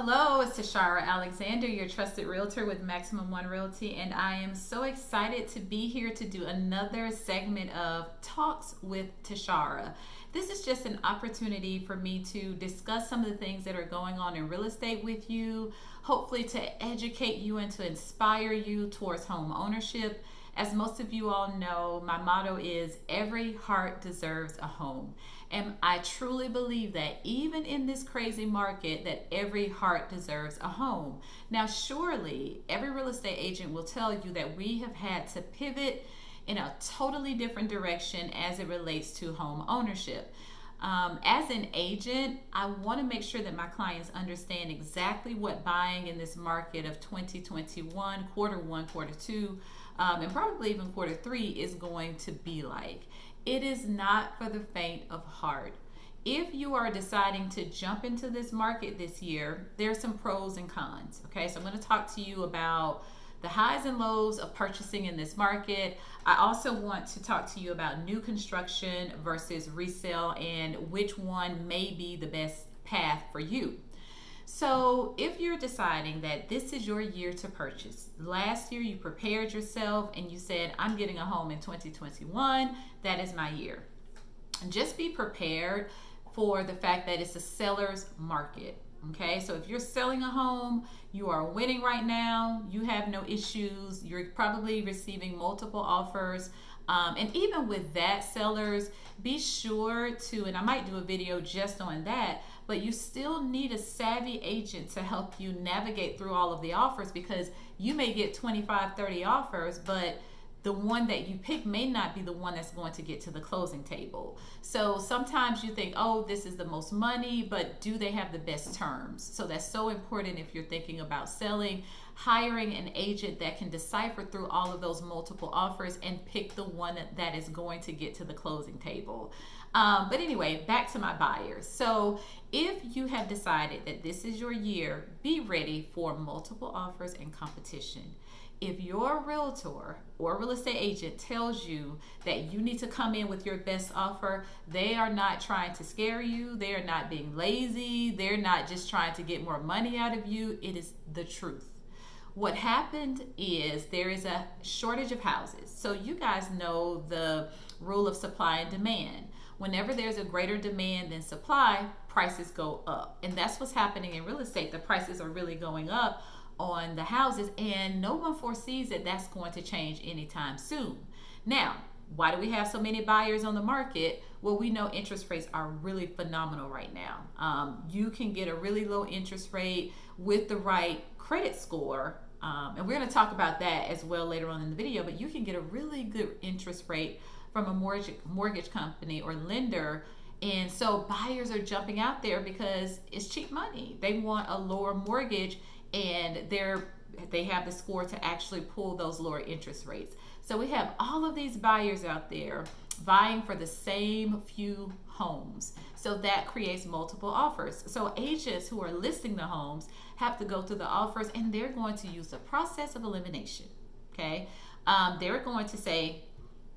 Hello, it's TesHarra Alexander, your trusted realtor with Maximum One Realty, and I am so excited to be here to do another segment of Talks with TesHarra. This is just an opportunity for me to discuss some of the things that are going on in real estate with you, hopefully to educate you and to inspire you towards home ownership. As most of you all know, my motto is every heart deserves a home. And I truly believe that even in this crazy market, that every heart deserves a home. Now, surely every real estate agent will tell you that we have had to pivot in a totally different direction as it relates to home ownership. As an agent, I want to make sure that my clients understand exactly what buying in this market of 2021, quarter one, quarter two, and probably even quarter three is going to be like. It is not for the faint of heart. If you are deciding to jump into this market this year, there's some pros and cons. Okay, so I'm going to talk to you about the highs and lows of purchasing in this market. I also want to talk to you about new construction versus resale and which one may be the best path for you. So if you're deciding that this is your year to purchase, last year you prepared yourself and you said, I'm getting a home in 2021, that is my year. And just be prepared for the fact that it's a seller's market. Okay, so if you're selling a home, you are winning right now, you have no issues, you're probably receiving multiple offers. And even with that, sellers, be sure to, and I might do a video just on that, but you still need a savvy agent to help you navigate through all of the offers, because you may get 25, 30 offers, but the one that you pick may not be the one that's going to get to the closing table. So sometimes you think, oh, this is the most money, but do they have the best terms? So that's so important if you're thinking about selling, hiring an agent that can decipher through all of those multiple offers and pick the one that is going to get to the closing table. But anyway, back to my buyers. So if you have decided that this is your year, be ready for multiple offers and competition. If your realtor or real estate agent tells you that you need to come in with your best offer, they are not trying to scare you. They are not being lazy. They're not just trying to get more money out of you. It is the truth. What happened is there is a shortage of houses. So you guys know the rule of supply and demand. Whenever there's a greater demand than supply, prices go up. And that's what's happening in real estate. The prices are really going up on the houses, and no one foresees that that's going to change anytime soon. Now, why do we have so many buyers on the market? Well, we know interest rates are really phenomenal right now. You can get a really low interest rate with the right credit score, and we're going to talk about that as well later on in the video, but you can get a really good interest rate from a mortgage company or lender. And so buyers are jumping out there because it's cheap money. They want a lower mortgage, and they have the score to actually pull those lower interest rates. So we have all of these buyers out there vying for the same few homes. So that creates multiple offers. So agents who are listing the homes have to go through the offers, and they're going to use the process of elimination. Okay, they're going to say,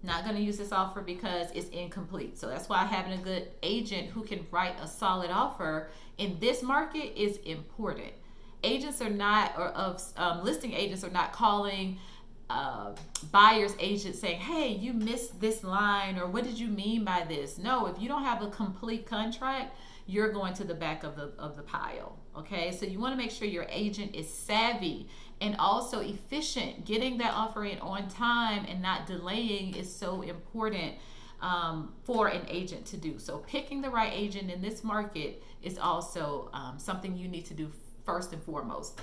not going to use this offer because it's incomplete. So that's why having a good agent who can write a solid offer in this market is important. Agents are not, listing agents are not calling buyer's agents saying, hey, you missed this line, or what did you mean by this? No, if you don't have a complete contract, you're going to the back of the pile. Okay, so you want to make sure your agent is savvy and also efficient. Getting that offer in on time and not delaying is so important for an agent to do. So picking the right agent in this market is also something you need to do first and foremost.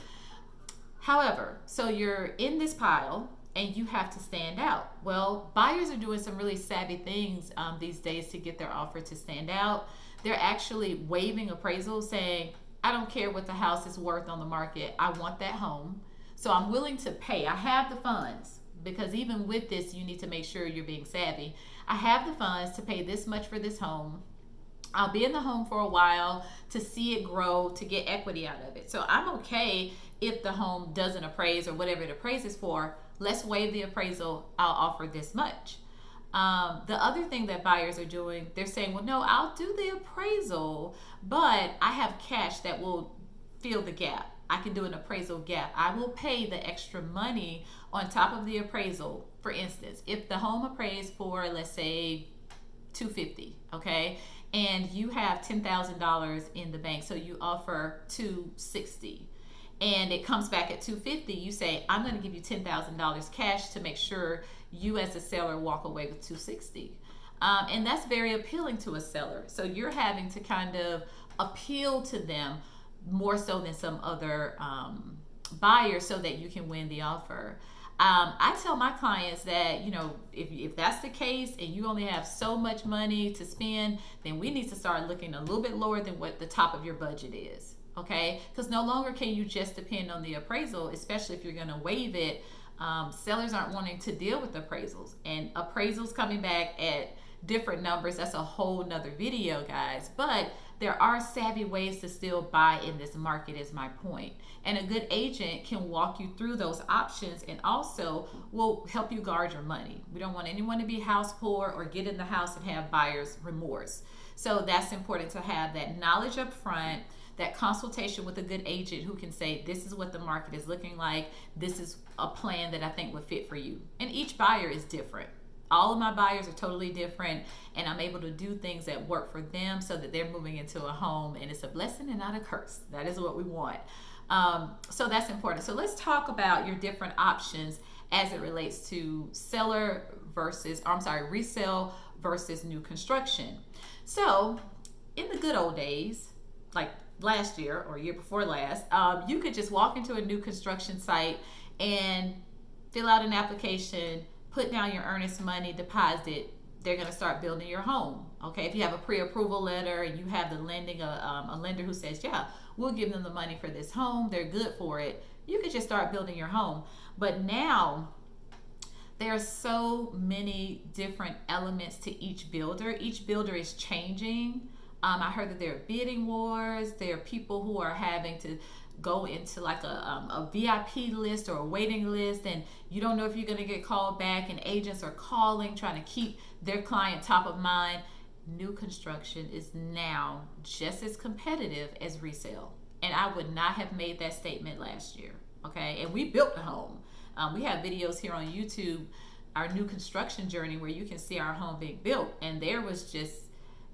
However, so you're in this pile and you have to stand out. Well, buyers are doing some really savvy things these days to get their offer to stand out. They're actually waiving appraisals, saying, I don't care what the house is worth on the market. I want that home. So I'm willing to pay. I have the funds, because even with this, you need to make sure you're being savvy. I have the funds to pay this much for this home. I'll be in the home for a while to see it grow, to get equity out of it. So I'm okay if the home doesn't appraise or whatever it appraises for. Let's waive the appraisal. I'll offer this much. The other thing that buyers are doing, they're saying, well, no, I'll do the appraisal, but I have cash that will fill the gap. I can do an appraisal gap. I will pay the extra money on top of the appraisal. For instance, if the home appraised for, let's say, 250, okay, and you have $10,000 in the bank, so you offer 260, and it comes back at 250, you say, I'm going to give you $10,000 cash to make sure you as a seller walk away with 260. And that's very appealing to a seller. So you're having to kind of appeal to them more so than some other buyers so that you can win the offer. I tell my clients that, if that's the case and you only have so much money to spend, then we need to start looking a little bit lower than what the top of your budget is. Okay? Because no longer can you just depend on the appraisal, especially if you're going to waive it. Sellers aren't wanting to deal with appraisals, and appraisals coming back at different numbers. That's a whole nother video, guys. But there are savvy ways to still buy in this market, is my point. And a good agent can walk you through those options and also will help you guard your money. We don't want anyone to be house poor or get in the house and have buyer's remorse. So that's important to have that knowledge up front, that consultation with a good agent who can say, this is what the market is looking like. This is a plan that I think would fit for you. And each buyer is different. All of my buyers are totally different, and I'm able to do things that work for them so that they're moving into a home and it's a blessing and not a curse. That is what we want. So that's important. So let's talk about your different options as it relates to resale versus new construction. So in the good old days, like last year or year before last, you could just walk into a new construction site and fill out an application, put down your earnest money deposit. They're going to start building your home. Okay, if you have a pre-approval letter and you have the a lender who says, yeah, we'll give them the money for this home, they're good for it, you could just start building your home. But now there are so many different elements to each builder. Each builder is changing. I heard that there are bidding wars. There are people who are having to go into like a VIP list or a waiting list, and you don't know if you're going to get called back, and agents are calling, trying to keep their client top of mind. New construction is now just as competitive as resale. And I would not have made that statement last year. Okay, and we built a home. We have videos here on YouTube, our new construction journey, where you can see our home being built. And there was just,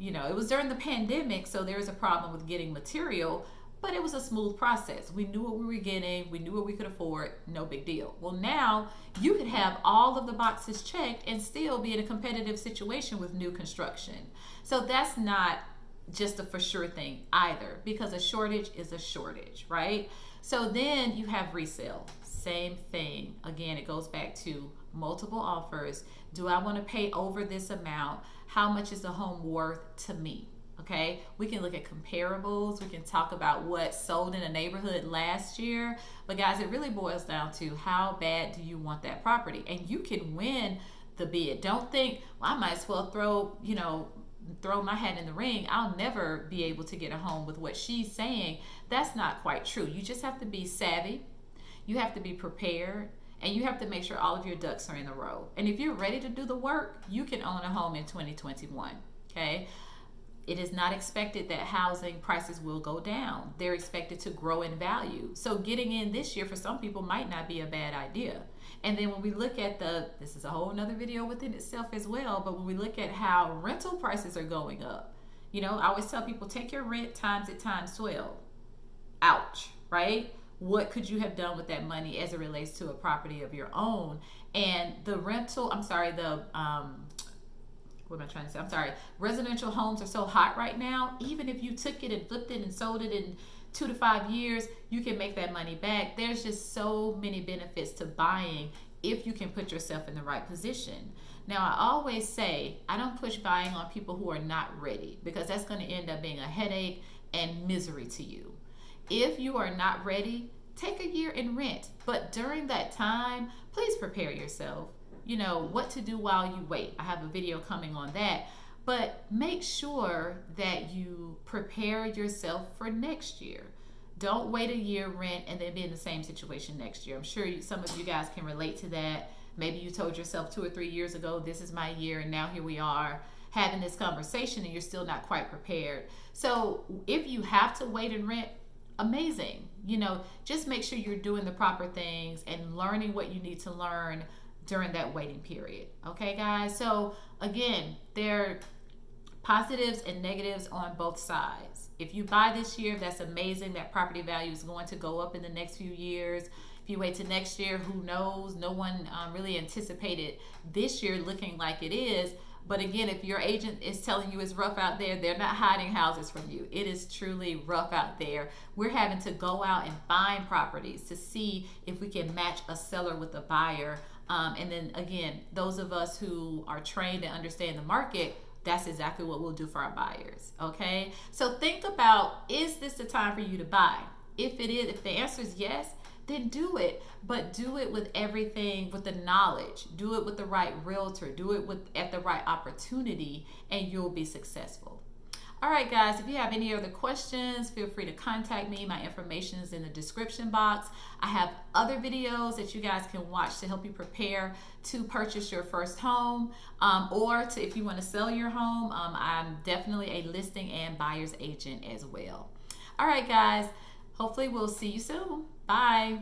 it was during the pandemic, so there was a problem with getting material, but it was a smooth process. We knew what we were getting. We knew what we could afford. No big deal. Well, now you could have all of the boxes checked and still be in a competitive situation with new construction. So that's not just a for sure thing either, because a shortage is a shortage, right? So then you have resale. Same thing. Again, it goes back to multiple offers. Do I want to pay over this amount? How much is the home worth to me? Okay, we can look at comparables. We can talk about what sold in a neighborhood last year. But guys, it really boils down to how bad do you want that property? And you can win the bid. Don't think, well, I might as well throw my hat in the ring. I'll never be able to get a home with what she's saying. That's not quite true. You just have to be savvy. You have to be prepared. And you have to make sure all of your ducks are in a row. And if you're ready to do the work, you can own a home in 2021. Okay. It is not expected that housing prices will go down. They're expected to grow in value. So getting in this year for some people might not be a bad idea. And then when we look at this is a whole nother video within itself as well, but when we look at how rental prices are going up, I always tell people, take your rent times it times 12. Ouch, right? What could you have done with that money as it relates to a property of your own? And residential homes are so hot right now. Even if you took it and flipped it and sold it in 2 to 5 years, you can make that money back. There's just so many benefits to buying if you can put yourself in the right position. Now, I always say, I don't push buying on people who are not ready, because that's going to end up being a headache and misery to you. If you are not ready, take a year and rent. But during that time, please prepare yourself. What to do while you wait. I have a video coming on that. But make sure that you prepare yourself for next year. Don't wait a year, rent, and then be in the same situation next year. I'm sure some of you guys can relate to that. Maybe you told yourself 2 or 3 years ago, this is my year, and now here we are having this conversation and you're still not quite prepared. So if you have to wait and rent, amazing. You know, just make sure you're doing the proper things and learning what you need to learn during that waiting period. Okay, guys? So, again, there are positives and negatives on both sides. If you buy this year, that's amazing. That property value is going to go up in the next few years. If you wait to next year, who knows? No one really anticipated this year looking like it is. But again, if your agent is telling you it's rough out there, they're not hiding houses from you. It is truly rough out there. We're having to go out and find properties to see if we can match a seller with a buyer. And then again, those of us who are trained and understand the market, that's exactly what we'll do for our buyers. Okay? So think about, is this the time for you to buy? If it is, if the answer is yes, then do it. But do it with everything, with the knowledge. Do it with the right realtor. Do it at the right opportunity, and you'll be successful. All right, guys, if you have any other questions, feel free to contact me. My information is in the description box. I have other videos that you guys can watch to help you prepare to purchase your first home, or if you want to sell your home. I'm definitely a listing and buyer's agent as well. All right, guys, hopefully we'll see you soon. Bye.